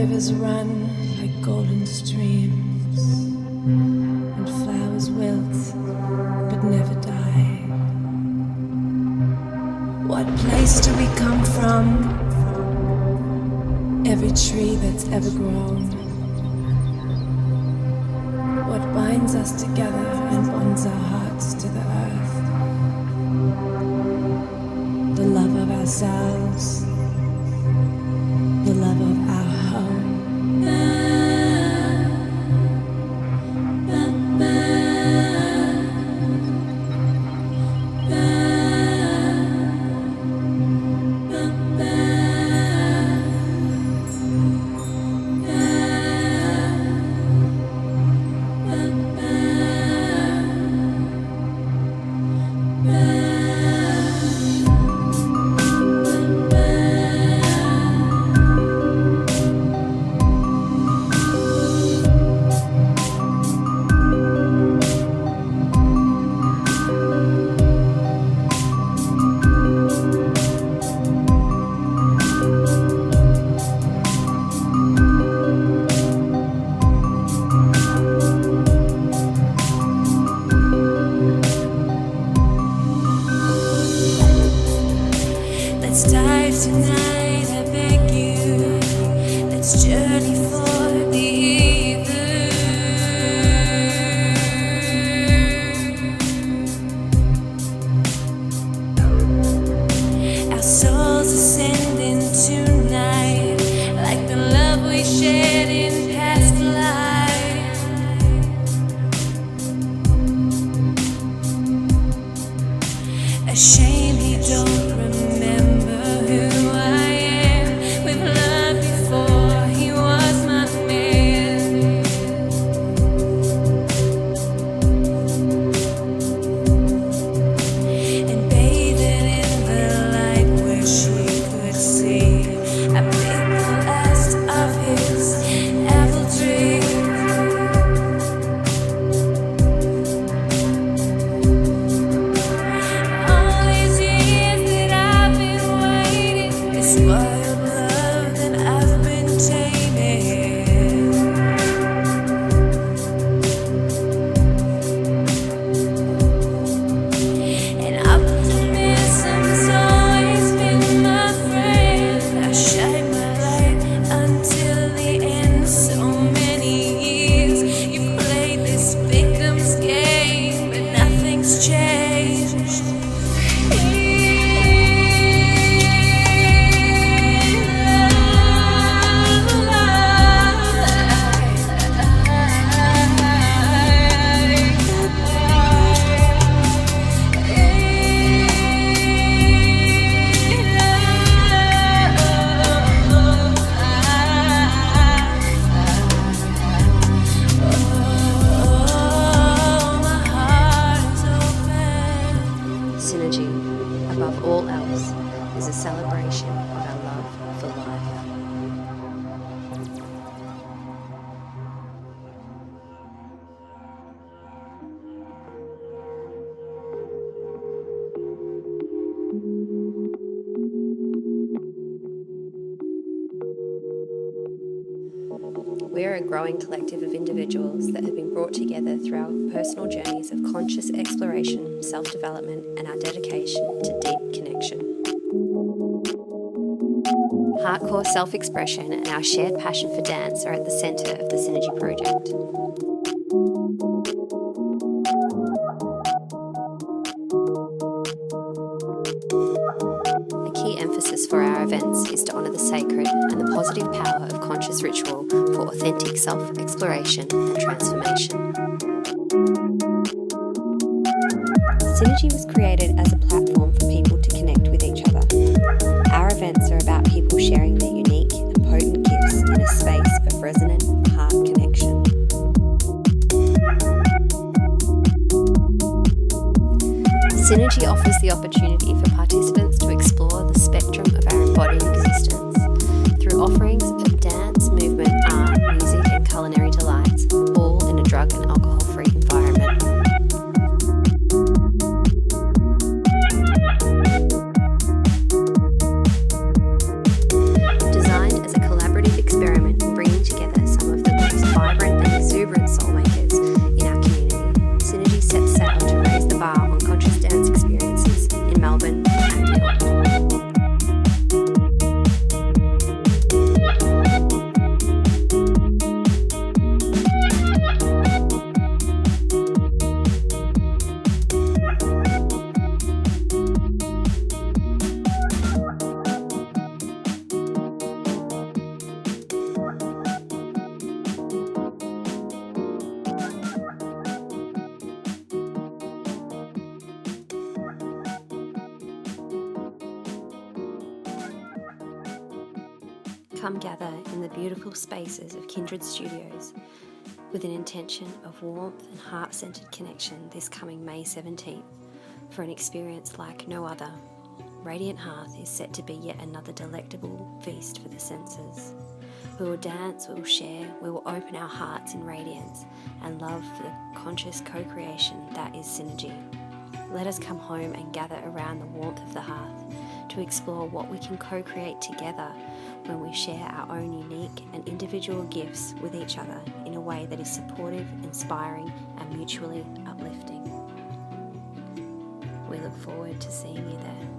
rivers run like golden streams, and flowers wilt but never die. What place do we come from? Every tree that's ever grown. What binds us together and bonds our hearts to the earth? The love of ourselves, the love of our home. Let's dive tonight, I beg you. Let's journey for the ether. Our souls ascending tonight, like the love we shared in past life. A shame you don't remember who I am. We've loved before, he was my man. And bathed in the light where she could see, I picked the last of his apple tree. All these years that I've been waiting, this wild love that I've been taming. And optimism's always been my friend. I shine my light until the end. So many years you've played this victim's game, but nothing's changed. Synergy, above all else, is a celebration of our love for life. We are a growing collective of individuals that have been brought together through our personal journeys of conscious exploration, self-development, and our dedication to deep connection. Hardcore self-expression and our shared passion for dance are at the centre of the Synergy project. A key emphasis for our events is to honour the sacred and the positive power of conscious ritual for authentic self-exploration and transformation. Synergy was created as a platform for people to connect with each other. Our events are about people sharing their unique and potent gifts in a space of resonant heart connection. Synergy offers the opportunity for participants to explore the spectrum of our embodied existence through offerings of dance, movement, art, music, and culinary delights, all in a drug and alcohol-free environment. Designed as a collaborative experiment in Come gather in the beautiful spaces of Kindred Studios with an intention of warmth and heart-centered connection this coming May 17th for an experience like no other. Radiant Hearth is set to be yet another delectable feast for the senses. We will dance, we will share, we will open our hearts in radiance and love for the conscious co-creation that is synergy. Let us come home and gather around the warmth of the hearth to explore what we can co-create together when we share our own unique and individual gifts with each other in a way that is supportive, inspiring, and mutually uplifting. We look forward to seeing you there.